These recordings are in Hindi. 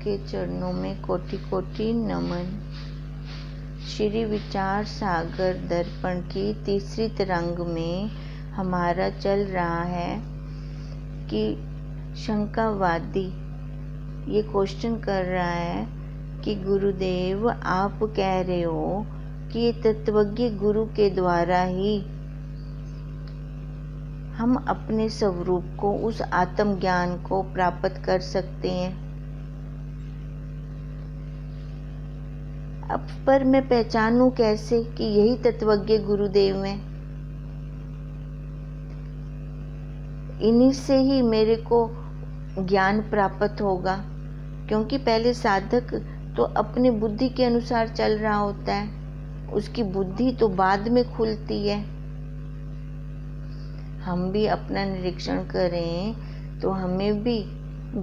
के चरणों में कोटि कोटि नमन। श्री विचार सागर दर्पण की तीसरी तरंग में हमारा चल रहा है कि शंकावादी ये क्वेश्चन कर रहा है कि गुरुदेव आप कह रहे हो कि ये तत्वज्ञ गुरु के द्वारा ही हम अपने स्वरूप को, उस आत्म ज्ञान को प्राप्त कर सकते हैं। अब पर मैं पहचानूं कैसे कि यही तत्वज्ञ गुरुदेव हैं? इन्हीं से ही मेरे को ज्ञान प्राप्त होगा, क्योंकि पहले साधक तो अपनी बुद्धि के अनुसार चल रहा होता है, उसकी बुद्धि तो बाद में खुलती है। हम भी अपना निरीक्षण करें तो हमें भी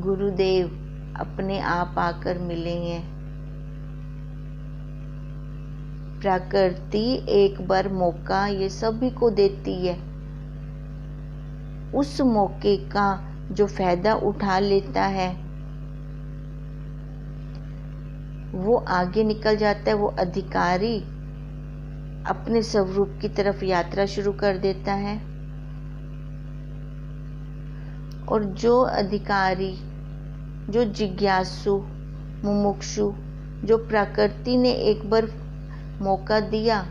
गुरुदेव अपने आप आकर मिलेंगे। प्रकृति एक बार मौका ये सभी को देती है, उस मौके का जो फायदा उठा लेता है वो आगे निकल जाता है, वो अधिकारी अपने स्वरूप की तरफ यात्रा शुरू कर देता है। और जो अधिकारी, जो जिज्ञासु, मुमुक्षु, जो प्रकृति ने एक बार मौका दिया,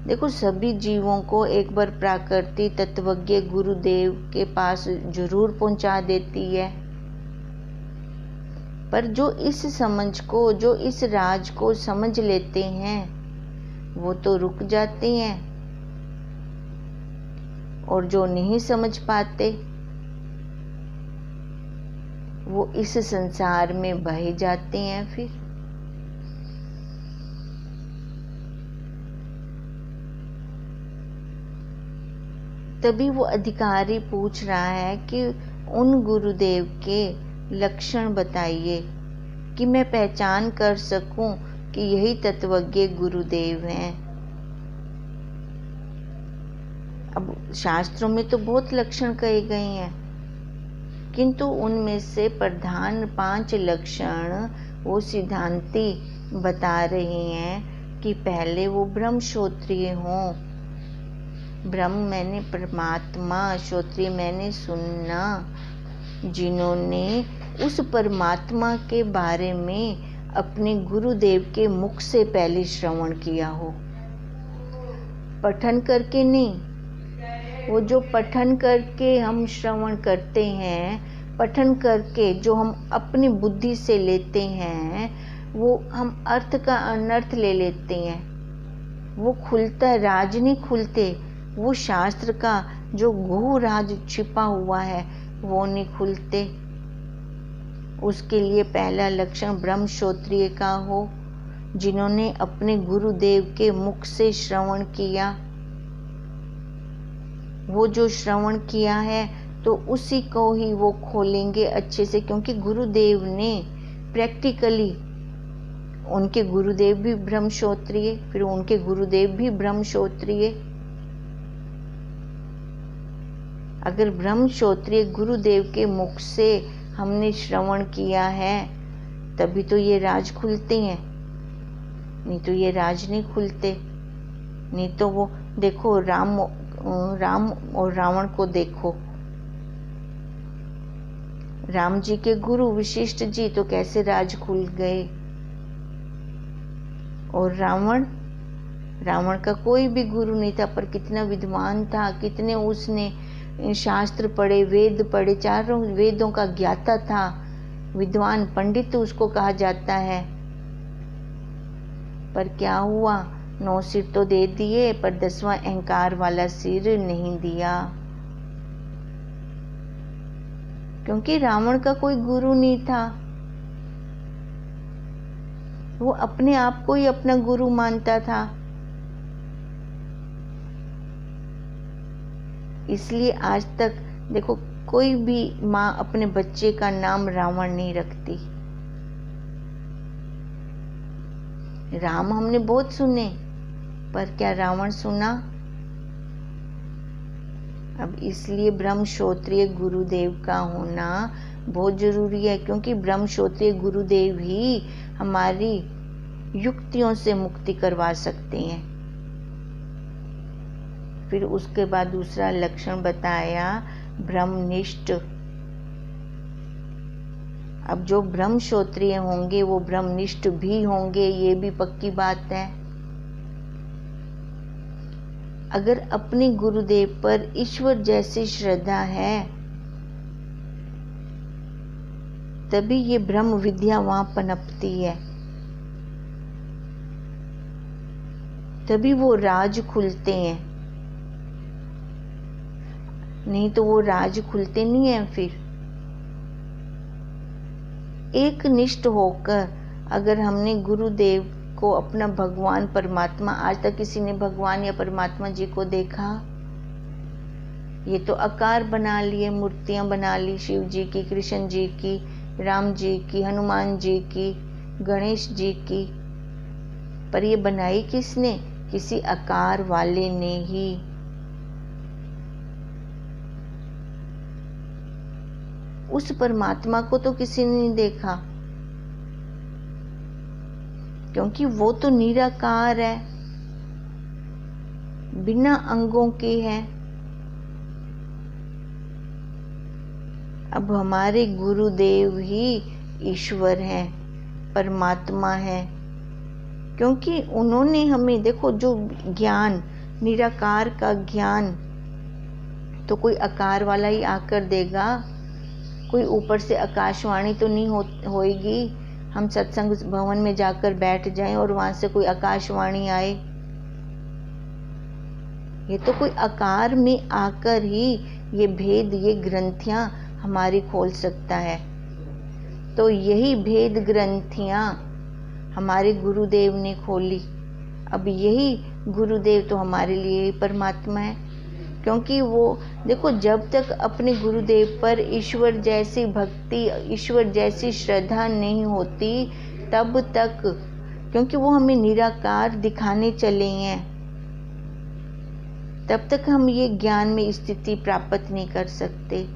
देखो सभी जीवों को एक बार प्रकृति तत्वज्ञ गुरुदेव के पास जरूर पहुंचा देती है, पर जो इस समझ को, जो इस राज को समझ लेते हैं वो तो रुक जाते हैं, और जो नहीं समझ पाते वो इस संसार में बह जाते हैं। फिर तभी वो अधिकारी पूछ रहा है कि उन गुरुदेव के लक्षण बताइए कि मैं पहचान कर सकूं कि यही तत्वज्ञ गुरुदेव हैं। अब शास्त्रों में तो बहुत लक्षण कहे गए हैं, किंतु उनमें से प्रधान 5 लक्षण वो सिद्धांती बता रहे हैं कि पहले वो ब्रह्म श्रोत्रिय हों। ब्रह्म मैंने परमात्मा, श्रोत्रिय मैंने सुनना, जिन्होंने उस परमात्मा के बारे में अपने गुरुदेव के मुख से पहले श्रवण किया हो, पठन करके नहीं। वो जो पठन करके हम श्रवण करते हैं, पठन करके जो हम अपनी बुद्धि से लेते हैं, वो हम अर्थ का अनर्थ ले लेते हैं। वो खुलता राज नहीं खुलते, वो शास्त्र का जो गूढ़ राज छिपा हुआ है वो नहीं खुलते। उसके लिए पहला लक्षण ब्रह्म श्रोत्रिय का हो, जिन्होंने अपने गुरुदेव के मुख से श्रवण किया। वो जो श्रवण किया है तो उसी को ही वो खोलेंगे अच्छे से, क्योंकि गुरुदेव ने प्रैक्टिकली, उनके गुरुदेव भी ब्रह्म श्रोत्रिय, फिर उनके गुरुदेव भी ब्रह्म श्रोत्रिय। अगर ब्रह्म श्रोत्रिय गुरुदेव के मुख से हमने श्रवण किया है तभी तो ये राज खुलते हैं, नहीं तो ये राज नहीं खुलते। नहीं तो वो देखो राम और रावण को देखो, राम जी के गुरु वशिष्ठ जी तो कैसे राज खुल गए, और रावण का कोई भी गुरु नहीं था, पर कितना विद्वान था, कितने उसने शास्त्र पढ़े, वेद पढ़े, चारों वेदों का ज्ञाता था, विद्वान पंडित उसको कहा जाता है। पर क्या हुआ, 9 सिर तो दे दिए पर 10वां अहंकार वाला सिर नहीं दिया, क्योंकि रावण का कोई गुरु नहीं था। वो अपने आप को ही अपना गुरु मानता था। इसलिए आज तक देखो कोई भी माँ अपने बच्चे का नाम रावण नहीं रखती। राम हमने बहुत सुने, पर क्या रावण सुना? अब इसलिए ब्रह्म श्रोत्रिय गुरुदेव का होना बहुत ज़रूरी है, क्योंकि ब्रह्मश्रोत्रिय गुरुदेव ही हमारी युक्तियों से मुक्ति करवा सकते हैं। फिर उसके बाद दूसरा लक्षण बताया ब्रह्मनिष्ठ। अब जो ब्रह्मश्रोत्रिय होंगे वो ब्रह्मनिष्ठ भी होंगे, ये भी पक्की बात है। अगर अपने गुरुदेव पर ईश्वर जैसी श्रद्धा है तभी ये ब्रह्म विद्या वहां पनपती है, तभी वो राज खुलते हैं, नहीं तो वो राज खुलते नहीं है। फिर एक निष्ठ होकर अगर हमने गुरुदेव को अपना भगवान परमात्मा, आज तक किसी ने भगवान या परमात्मा जी को देखा? ये तो आकार बना लिए, मूर्तियां बना ली, शिव जी की, कृष्ण जी की, राम जी की, हनुमान जी की, गणेश जी की, पर ये बनाई किसने? किसी आकार वाले ने ही। उस परमात्मा को तो किसी ने नहीं देखा, क्योंकि वो तो निराकार है, बिना अंगों के है। अब हमारे गुरुदेव ही ईश्वर हैं, परमात्मा है, क्योंकि उन्होंने हमें, देखो जो ज्ञान, निराकार का ज्ञान तो कोई आकार वाला ही आकर देगा, कोई ऊपर से आकाशवाणी तो नहीं होएगी। हम सत्संग भवन में जाकर बैठ जाएं और वहां से कोई आकाशवाणी आए, ये तो कोई आकार में आकर ही ये भेद, ये ग्रंथियां हमारी खोल सकता है। तो यही भेद ग्रंथियां हमारे गुरुदेव ने खोली। अब यही गुरुदेव तो हमारे लिए परमात्मा है, क्योंकि वो देखो, जब तक अपने गुरुदेव पर ईश्वर जैसी भक्ति, ईश्वर जैसी श्रद्धा नहीं होती तब तक, क्योंकि वो हमें निराकार दिखाने चले हैं, तब तक हम ये ज्ञान में स्थिति प्राप्त नहीं कर सकते।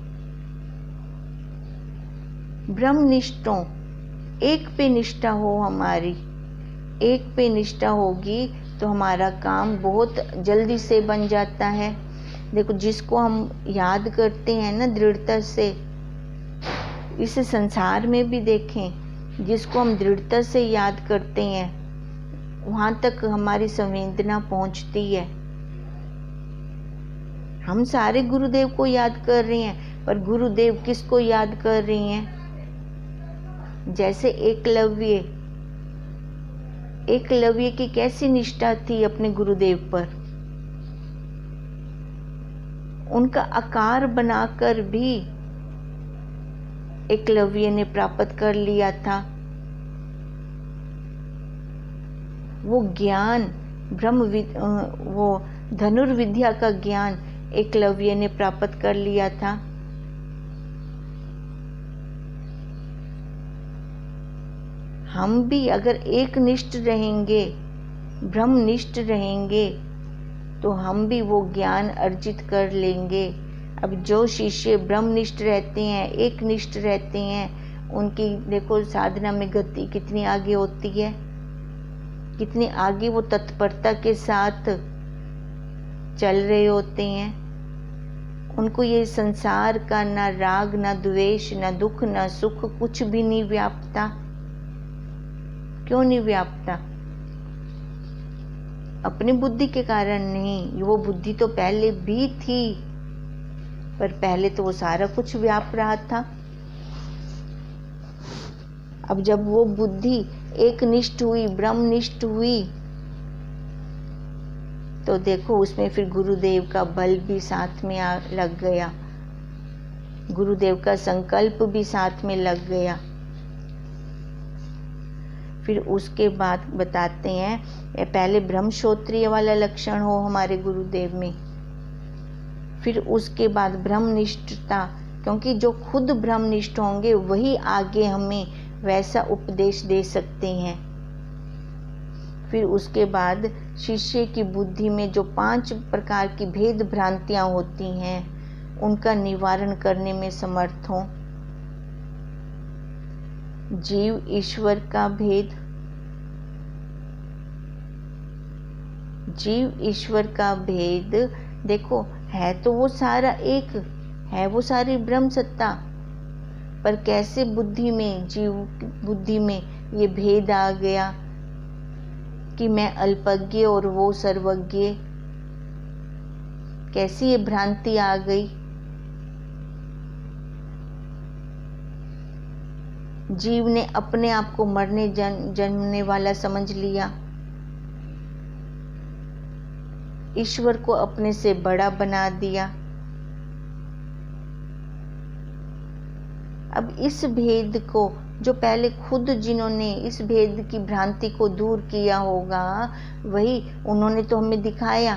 ब्रह्मनिष्ठों, एक पे निष्ठा हो हमारी, एक पे निष्ठा होगी तो हमारा काम बहुत जल्दी से बन जाता है। देखो, जिसको हम याद करते हैं ना दृढ़ता से, इस संसार में भी देखें, जिसको हम दृढ़ता से याद करते हैं वहां तक हमारी संवेदना पहुंचती है। हम सारे गुरुदेव को याद कर रहे हैं, पर गुरुदेव किसको याद कर रही हैं? जैसे एकलव्य की कैसी निष्ठा थी अपने गुरुदेव पर, उनका आकार बनाकर भी एकलव्य ने प्राप्त कर लिया था। वो ज्ञान, वो धनुर्विद्या का ज्ञान एकलव्य ने प्राप्त कर लिया था। हम भी अगर एकनिष्ठ रहेंगे, ब्रह्मनिष्ठ रहेंगे, तो हम भी वो ज्ञान अर्जित कर लेंगे। अब जो शिष्य ब्रह्मनिष्ठ रहते हैं, एकनिष्ठ रहते हैं, उनकी देखो साधना में गति कितनी आगे होती है, कितनी आगे वो तत्परता के साथ चल रहे होते हैं। उनको ये संसार का ना राग, ना द्वेष, ना दुख, ना सुख, कुछ भी नहीं व्यापता। क्यों नहीं व्यापता? अपनी बुद्धि के कारण नहीं, वो बुद्धि तो पहले भी थी, पर पहले तो वो सारा कुछ व्याप रहा था। अब जब वो बुद्धि एकनिष्ठ हुई, ब्रह्मनिष्ठ हुई, तो देखो उसमें फिर गुरुदेव का बल भी साथ में लग गया, गुरुदेव का संकल्प भी साथ में लग गया। फिर उसके बाद बताते हैं, पहले ब्रह्मश्रोत्रिय वाला लक्षण हो हमारे गुरुदेव में, फिर उसके बाद ब्रह्मनिष्ठता, क्योंकि जो खुद ब्रह्मनिष्ठ होंगे वही आगे हमें वैसा उपदेश दे सकते हैं। फिर उसके बाद शिष्य की बुद्धि में जो 5 प्रकार की भेद भ्रांतियां होती हैं, उनका निवारण करने में समर्थ हों। जीव ईश्वर का भेद, जीव ईश्वर का भेद देखो, है तो वो सारा एक, है वो सारी ब्रह्म सत्ता, पर कैसे बुद्धि में, जीव बुद्धि में ये भेद आ गया कि मैं अल्पज्ञ और वो सर्वज्ञ। कैसी ये भ्रांति आ गई। जीव ने अपने आप को मरने जन्मने वाला समझ लिया, ईश्वर को अपने से बड़ा बना दिया। अब इस भेद को, जो पहले खुद जिन्होंने इस भेद की भ्रांति को दूर किया होगा, वही उन्होंने तो हमें दिखाया।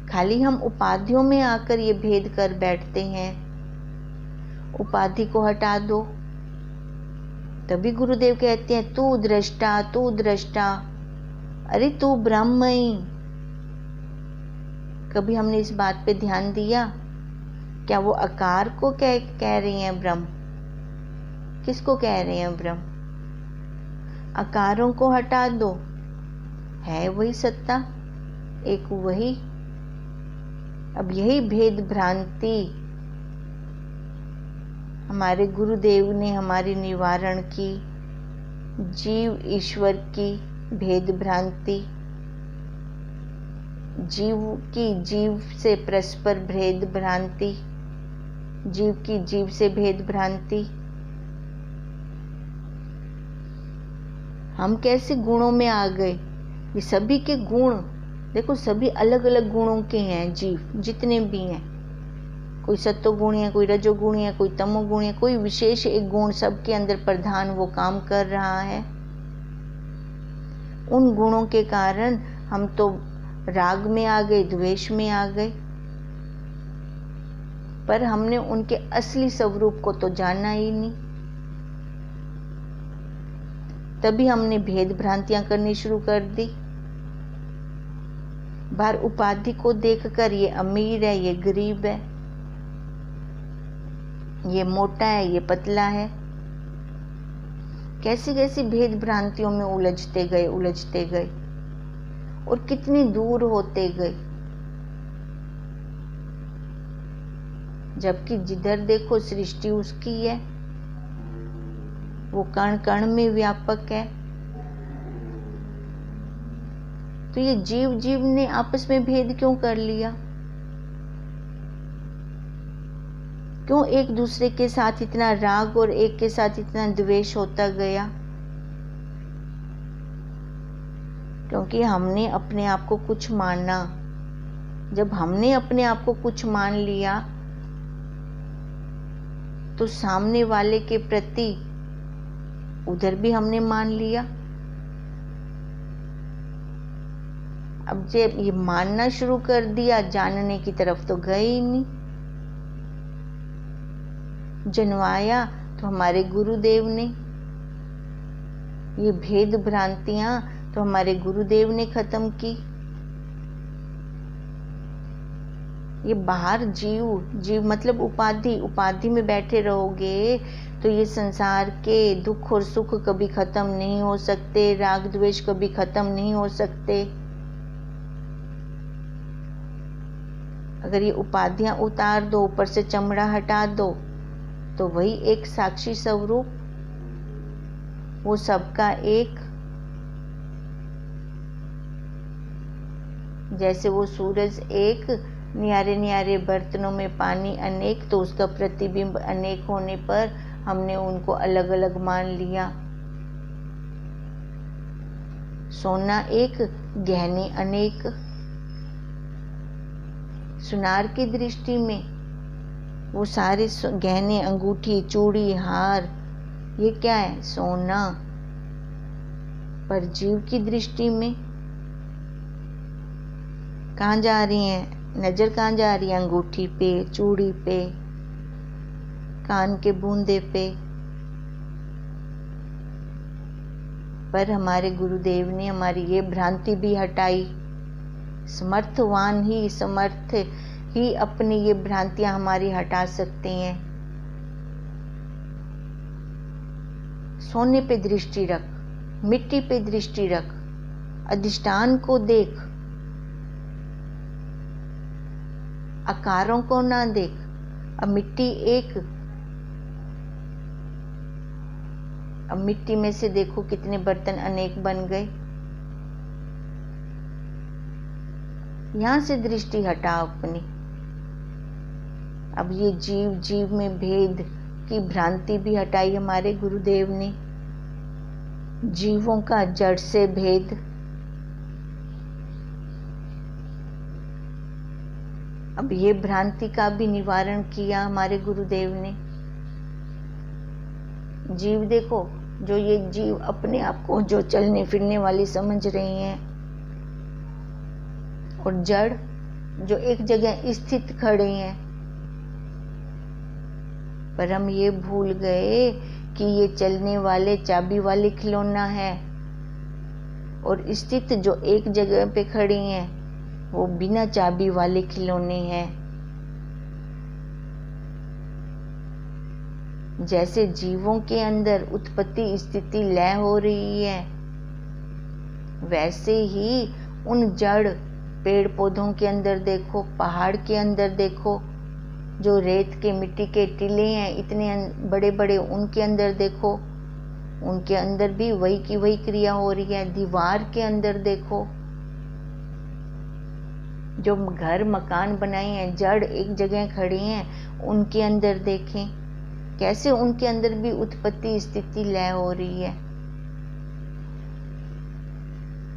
खाली हम उपाधियों में आकर ये भेद कर बैठते हैं। उपाधि को हटा दो, तभी गुरुदेव कहते हैं तू दृष्टा, तू दृष्टा। अरे तू ब्रह्म ही। कभी हमने इस बात पे ध्यान दिया? क्या वो आकार को कह रही हैं ब्रह्म? किसको कह रहे हैं ब्रह्म? आकारों को हटा दो, है वही सत्ता, एक वही। अब यही भेद भ्रांति हमारे गुरुदेव ने हमारी निवारण की। जीव ईश्वर की भेद भ्रांति, जीव की जीव से परस्पर भेद भ्रांति, जीव की जीव से भेद भ्रांति। हम कैसे गुणों में आ गए। ये सभी के गुण देखो, सभी अलग अलग गुणों के हैं जीव, जितने भी हैं। कोई सत्वगुणी है, कोई रजोगुणी है, कोई तमोगुणी है, कोई विशेष एक गुण सबके अंदर प्रधान वो काम कर रहा है। उन गुणों के कारण हम तो राग में आ गए, द्वेष में आ गए, पर हमने उनके असली स्वरूप को तो जाना ही नहीं। तभी हमने भेद भ्रांतियां करनी शुरू कर दी। बाहर उपाधि को देखकर ये अमीर है, ये गरीब है, ये मोटा है, ये पतला है। कैसी कैसी भेद भ्रांतियों में उलझते गए और कितनी दूर होते गए। जबकि जिधर देखो सृष्टि उसकी है, वो कण कण में व्यापक है। तो ये जीव जीव ने आपस में भेद क्यों कर लिया? क्यों एक दूसरे के साथ इतना राग और एक के साथ इतना द्वेष होता गया? क्योंकि हमने अपने आप को कुछ माना। जब हमने अपने आप को कुछ मान लिया तो सामने वाले के प्रति उधर भी हमने मान लिया। अब जब ये मानना शुरू कर दिया, जानने की तरफ तो गए ही नहीं। जनवाया तो हमारे गुरुदेव ने, ये भेद भ्रांतियां तो हमारे गुरुदेव ने खत्म की। ये बाहर जीव मतलब उपाधि में बैठे रहोगे तो ये संसार के दुख और सुख कभी खत्म नहीं हो सकते, राग द्वेष कभी खत्म नहीं हो सकते। अगर ये उपाधियां उतार दो, ऊपर से चमड़ा हटा दो, तो वही एक साक्षी स्वरूप, वो सबका एक। जैसे वो सूरज एक, न्यारे न्यारे बर्तनों में पानी अनेक, तो उसका प्रतिबिंब अनेक होने पर हमने उनको अलग अलग मान लिया। सोना एक, गहने अनेक। सुनार की दृष्टि में वो सारे गहने, अंगूठी, चूड़ी, हार, ये क्या है? सोना। पर जीव की दृष्टि में कहाँ जा रही है नजर? कहाँ जा रही है? अंगूठी पे, चूड़ी पे, कान के बूंदे पे। पर हमारे गुरुदेव ने हमारी ये भ्रांति भी हटाई। समर्थवान ही समर्थ ही अपनी ये भ्रांतियां हमारी हटा सकते हैं। सोने पे दृष्टि रख, मिट्टी पे दृष्टि रख, अधिष्ठान को देख, आकारों को ना देख। अब मिट्टी एक, अब मिट्टी में से देखो कितने बर्तन अनेक बन गए। यहां से दृष्टि हटाओ अपनी। अब ये जीव जीव में भेद की भ्रांति भी हटाई हमारे गुरुदेव ने। जीवों का जड़ से भेद, अब ये भ्रांति का भी निवारण किया हमारे गुरुदेव ने। जीव देखो, जो ये जीव अपने आप को जो चलने फिरने वाली समझ रही हैं, और जड़ जो एक जगह स्थित खड़े हैं। पर हम ये भूल गए कि ये चलने वाले चाबी वाले खिलौना है, और स्थित जो एक जगह पे खड़ी हैं वो बिना चाबी वाले खिलौने हैं। जैसे जीवों के अंदर उत्पत्ति स्थिति लय हो रही है, वैसे ही उन जड़ पेड़ पौधों के अंदर देखो, पहाड़ के अंदर देखो, जो रेत के मिट्टी के टीले हैं इतने बड़े बड़े, उनके अंदर देखो, उनके अंदर भी वही की वही क्रिया हो रही है। दीवार के अंदर देखो, जो घर मकान बनाए हैं, जड़ एक जगह खड़ी हैं, उनके अंदर देखें कैसे उनके अंदर भी उत्पत्ति स्थिति लय हो रही है।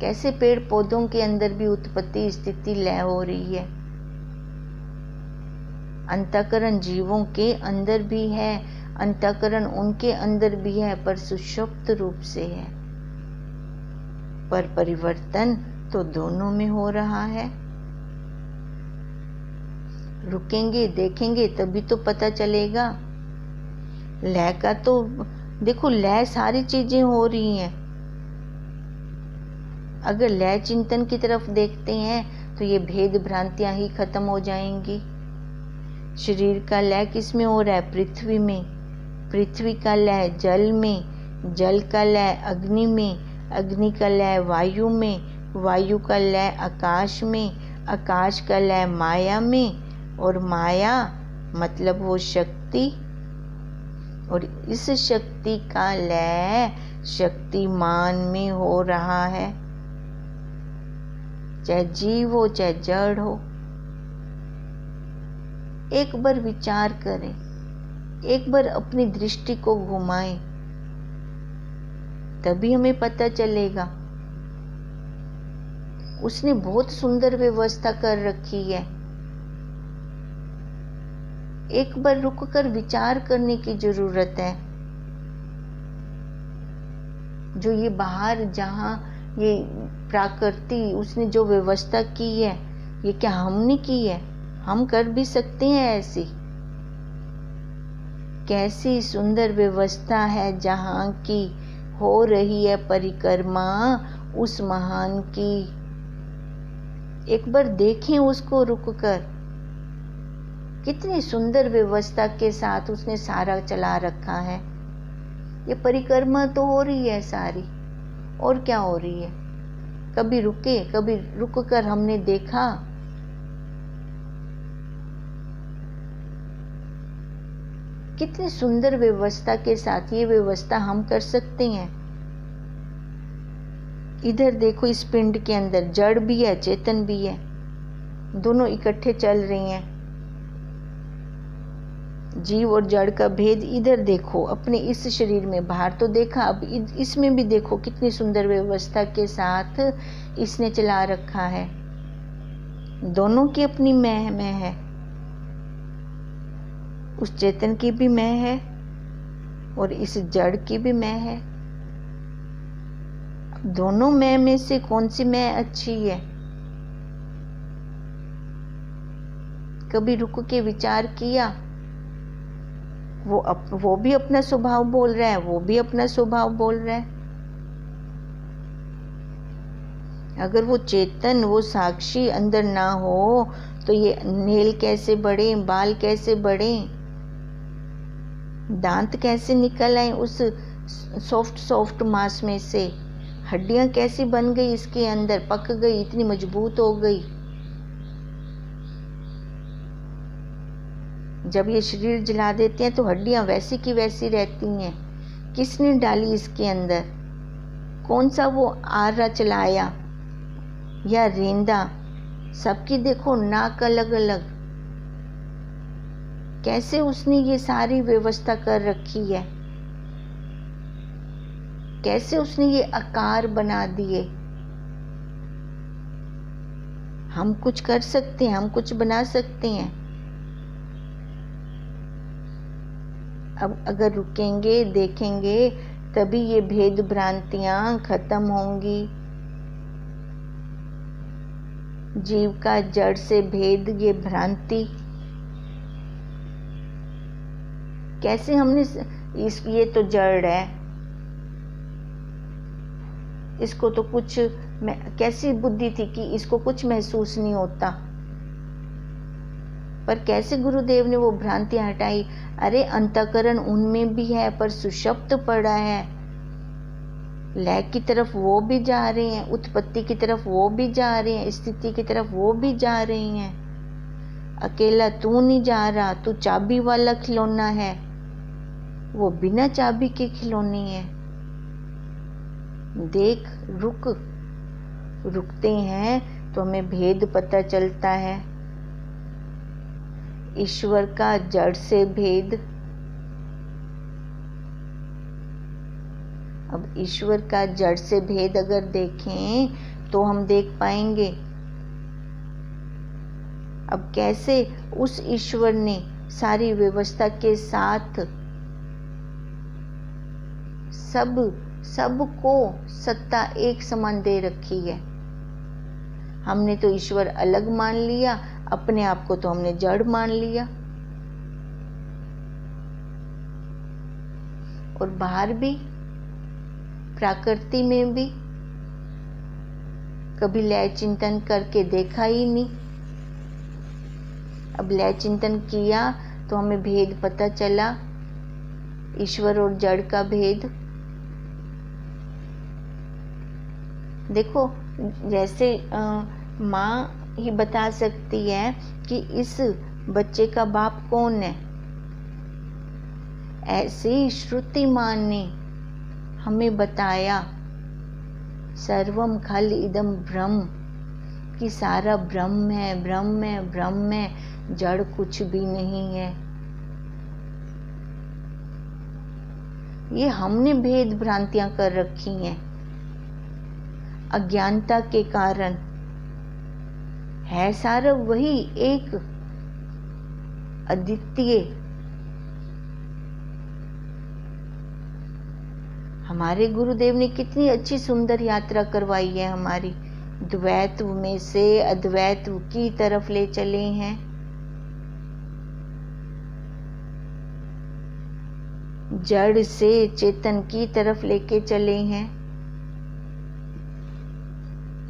कैसे पेड़ पौधों के अंदर भी उत्पत्ति स्थिति लय हो रही है। अंतःकरण जीवों के अंदर भी है, अंतःकरण उनके अंदर भी है, पर सुषुप्त रूप से है। पर परिवर्तन तो दोनों में हो रहा है। रुकेंगे, देखेंगे, तभी तो पता चलेगा। लय का तो देखो, लय सारी चीजें हो रही हैं। अगर लय चिंतन की तरफ देखते हैं तो ये भेद भ्रांतियां ही खत्म हो जाएंगी। शरीर का लय किस में हो रहा है? पृथ्वी में। पृथ्वी का लय जल में, जल का लय अग्नि में, अग्नि का लय वायु में, वायु का लय आकाश में, आकाश का लय माया में, और माया मतलब वो शक्ति, और इस शक्ति का लय शक्तिमान में हो रहा है। चाहे जीव हो चाहे जड़ हो, एक बार विचार करें, एक बार अपनी दृष्टि को घुमाएं, तभी हमें पता चलेगा। उसने बहुत सुंदर व्यवस्था कर रखी है। एक बार रुककर विचार करने की जरूरत है। जो ये बाहर जहां ये प्रकृति उसने जो व्यवस्था की है, ये क्या हमने की है? हम कर भी सकते हैं ऐसी। कैसी सुंदर व्यवस्था है जहां की हो रही है परिक्रमा उस महान की। एक बार देखें उसको रुककर, कितनी सुंदर व्यवस्था के साथ उसने सारा चला रखा है। ये परिक्रमा तो हो रही है सारी, और क्या हो रही है? कभी रुके, कभी रुककर हमने देखा। कितनी सुंदर व्यवस्था के साथ ये व्यवस्था हम कर सकते हैं। इधर देखो, इस पिंड के अंदर जड़ भी है चेतन भी है, दोनों इकट्ठे चल रही हैं। जीव और जड़ का भेद इधर देखो, अपने इस शरीर में। बाहर तो देखा, अब इसमें भी देखो कितनी सुंदर व्यवस्था के साथ इसने चला रखा है। दोनों की अपनी मैं है, उस चेतन की भी मैं है और इस जड़ की भी मैं है। दोनों मैं में से कौन सी मैं अच्छी है? कभी रुक के विचार किया? वो भी अपना स्वभाव बोल रहा है, वो भी अपना स्वभाव बोल रहा है। अगर वो चेतन, वो साक्षी अंदर ना हो तो ये नेल कैसे बढ़े, बाल कैसे बढ़े, दांत कैसे निकल आए उस सॉफ्ट सॉफ्ट मांस में से हड्डियां कैसी बन गई, इसके अंदर पक गई, इतनी मजबूत हो गई। जब ये शरीर जला देते हैं तो हड्डियां वैसी की वैसी रहती हैं। किसने डाली इसके अंदर? कौन सा वो आरा चलाया या रेंदा? सबकी देखो नाक अलग अलग। कैसे उसने ये सारी व्यवस्था कर रखी है, कैसे उसने ये आकार बना दिए। हम कुछ कर सकते हैं, हम कुछ बना सकते हैं। अब अगर रुकेंगे, देखेंगे, तभी ये भेद भ्रांतियां खत्म होंगी। जीव का जड़ से भेद, ये भ्रांति कैसे हमने ये तो जड़ है, इसको तो कुछ, कैसी बुद्धि थी कि इसको कुछ महसूस नहीं होता। पर कैसे गुरुदेव ने वो भ्रांतियां हटाई। अरे अंतःकरण उनमें भी है, पर सुषुप्त पड़ा है। लय की तरफ वो भी जा रहे हैं, उत्पत्ति की तरफ वो भी जा रहे हैं, स्थिति की तरफ वो भी जा रहे हैं। अकेला तू नहीं जा रहा, तू चाबी वाला खिलौना है, वो बिना चाबी के खिलौने हैं। देख, रुकते हैं तो हमें भेद पता चलता है। ईश्वर का जड़ से भेद। अब ईश्वर का जड़ से भेद अगर देखें तो हम देख पाएंगे। अब कैसे उस ईश्वर ने सारी व्यवस्था के साथ सबको सत्ता एक समान दे रखी है। हमने तो ईश्वर अलग मान लिया, अपने आप को तो हमने जड़ मान लिया। और बाहर भी, प्रकृति में भी कभी लय चिंतन करके देखा ही नहीं। अब लय चिंतन किया तो हमें भेद पता चला, ईश्वर और जड़ का भेद। देखो, जैसे माँ ही बता सकती है कि इस बच्चे का बाप कौन है, ऐसे ही श्रुति माँ ने हमें बताया सर्वम खल इदम ब्रह्म, कि सारा ब्रह्म है, ब्रह्म है, ब्रह्म है, जड़ कुछ भी नहीं है। ये हमने भेद भ्रांतियां कर रखी हैं अज्ञानता के कारण। है सारा वही एक अद्वितीय। हमारे गुरुदेव ने कितनी अच्छी सुंदर यात्रा करवाई है हमारी, द्वैत में से अद्वैत की तरफ ले चले हैं। जड़ से चेतन की तरफ लेके चले हैं।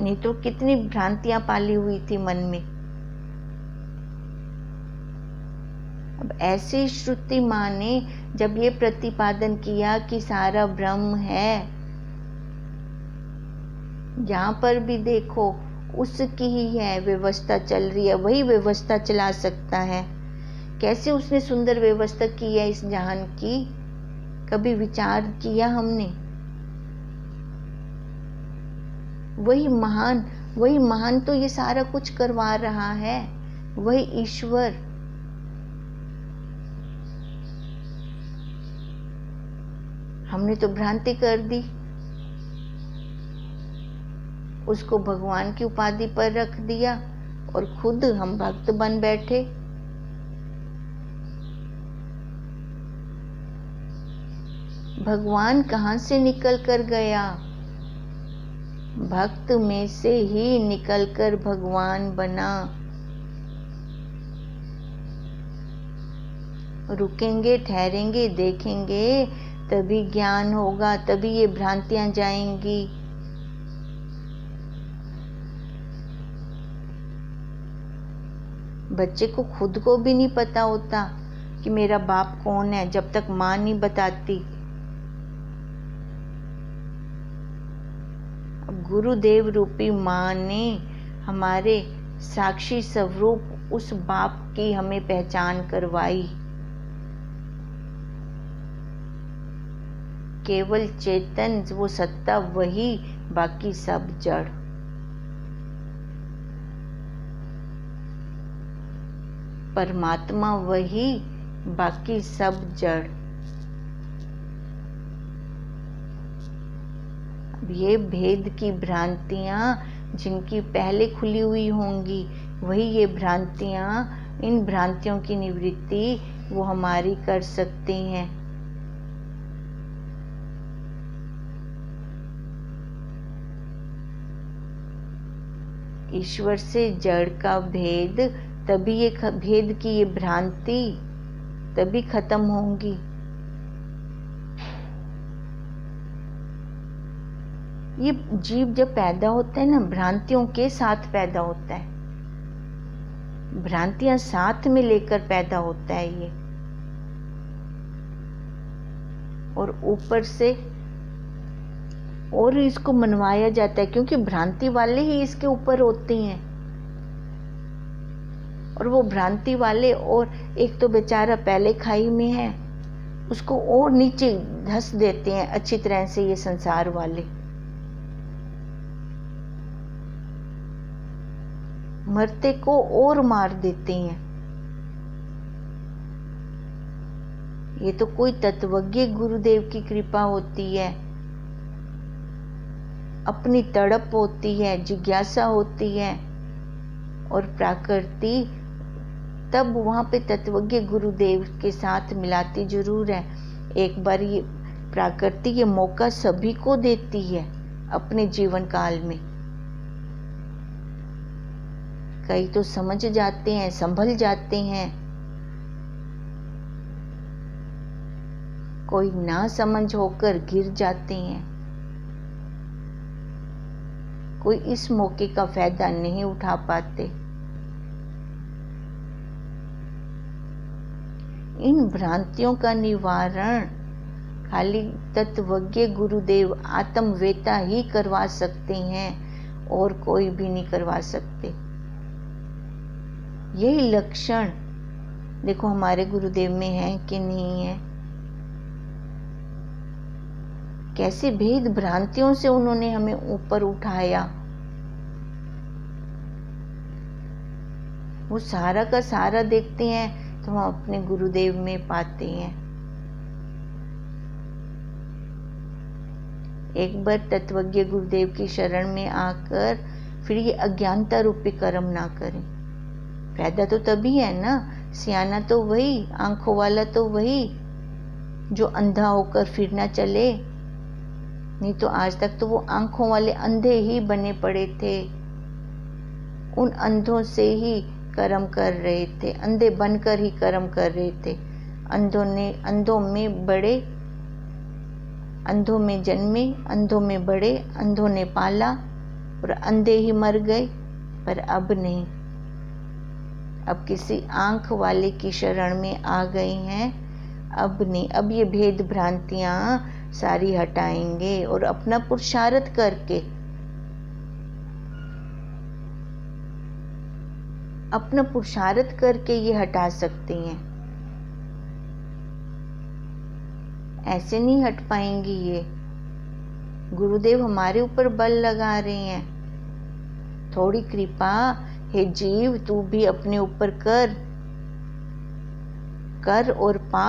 नहीं तो कितनी भ्रांतियां पाली हुई थी मन में। अब ऐसे श्रुति माँ ने जब ये प्रतिपादन किया कि सारा ब्रह्म है, जहां पर भी देखो उसकी ही है व्यवस्था चल रही है, वही व्यवस्था चला सकता है। कैसे उसने सुंदर व्यवस्था की है इस जहान की, कभी विचार किया हमने? वही महान तो ये सारा कुछ करवा रहा है, वही ईश्वर। हमने तो भ्रांति कर दी, उसको भगवान की उपाधि पर रख दिया और खुद हम भक्त बन बैठे। भगवान कहाँ से निकल कर गया? भक्त में से ही निकलकर भगवान बना। रुकेंगे, ठहरेंगे, देखेंगे, तभी ज्ञान होगा, तभी ये भ्रांतियां जाएंगी। बच्चे को खुद को भी नहीं पता होता कि मेरा बाप कौन है, जब तक माँ नहीं बताती। अब गुरुदेव रूपी माँ ने हमारे साक्षी स्वरूप उस बाप की हमें पहचान करवाई। केवल चेतन वो सत्ता वही, बाकी सब जड़। परमात्मा वही, बाकी सब जड़। अब ये भेद की भ्रांतियां जिनकी पहले खुली हुई होंगी, वही ये भ्रांतियां, इन भ्रांतियों की निवृत्ति वो हमारी कर सकते हैं। ईश्वर से जड़ का भेद, तभी ये भेद की ये भ्रांति तभी खत्म होंगी। ये जीव जब पैदा होता है ना, भ्रांतियों के साथ पैदा होता है, भ्रांतियां साथ में लेकर पैदा होता है ये। और ऊपर से और इसको मनवाया जाता है, क्योंकि भ्रांति वाले ही इसके ऊपर होते हैं। और वो भ्रांति वाले, और एक तो बेचारा पहले खाई में है, उसको और नीचे धंस देते हैं अच्छी तरह से ये संसार वाले। मरते को और मार देते हैं। ये तो कोई तत्वज्ञ गुरुदेव की कृपा होती है, अपनी तड़प होती है, जिज्ञासा होती है, और प्रकृति तब वहां पे तत्वज्ञ गुरुदेव के साथ मिलाती जरूर है। एक बार ये प्रकृति ये मौका सभी को देती है अपने जीवन काल में। कई तो समझ जाते हैं, संभल जाते हैं, कोई ना समझ होकर गिर जाते हैं। कोई इस मौके का फायदा नहीं उठा पाते। इन भ्रांतियों का निवारण खाली तत्वज्ञ गुरुदेव आत्मवेता ही करवा सकते हैं, और कोई भी नहीं करवा सकते। यही लक्षण देखो हमारे गुरुदेव में है कि नहीं है। कैसे भेद भ्रांतियों से उन्होंने हमें ऊपर उठाया। वो सारा का सारा देखते हैं तो हम अपने गुरुदेव में पाते हैं। एक बार तत्वज्ञ गुरुदेव की शरण में आकर फिर ये अज्ञानता रूपी कर्म ना करें। फायदा तो तभी है ना, सियाना तो वही, आंखों वाला तो वही जो अंधा होकर फिर ना चले। नहीं तो आज तक तो वो आंखों वाले अंधे ही बने पड़े थे, उन अंधों से ही कर्म कर रहे थे, अंधे बनकर ही कर्म कर रहे थे। अंधों में बड़े, अंधों में जन्मे, अंधों में बड़े, अंधों ने पाला और अंधे ही मर गए। पर अब नहीं, अब किसी आंख वाले की शरण में आ गए हैं। अब नहीं, अब ये भेद भ्रांतियां सारी हटाएंगे और अपना पुरुषार्थ करके, अपना पुरुषार्थ करके ये हटा सकते हैं। ऐसे नहीं हट पाएंगी ये। गुरुदेव हमारे ऊपर बल लगा रहे हैं, थोड़ी कृपा हे जीव तू भी अपने ऊपर कर, कर और पा।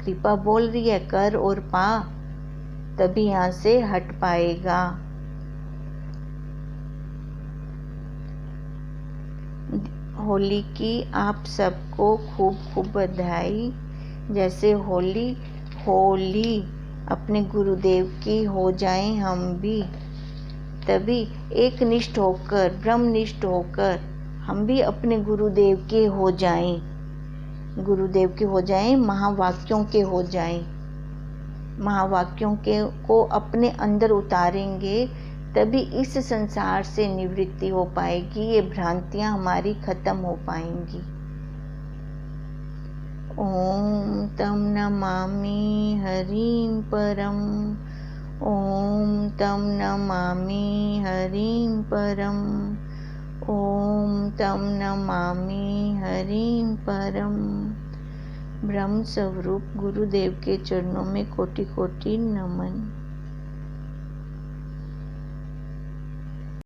कृपा बोल रही है कर और पा, तभी यहां से हट पाएगा। होली की आप सबको खूब खूब बधाई। जैसे होली अपने गुरुदेव की हो जाएं हम भी, तभी एक निष्ठ होकर, ब्रह्मनिष्ठ होकर हम भी अपने गुरुदेव के हो जाएं, गुरुदेव के हो जाएं, महावाक्यों के हो जाएं। महावाक्यों के को अपने अंदर उतारेंगे तभी इस संसार से निवृत्ति हो पाएगी, ये भ्रांतियां हमारी खत्म हो पाएंगी। ओम तम नमामि हरिं परम, ओम तं नमामि हरिं परम। ओम तं नमामि हरिं परम। ब्रह्म स्वरूप गुरुदेव के चरणों में कोटि कोटि नमन।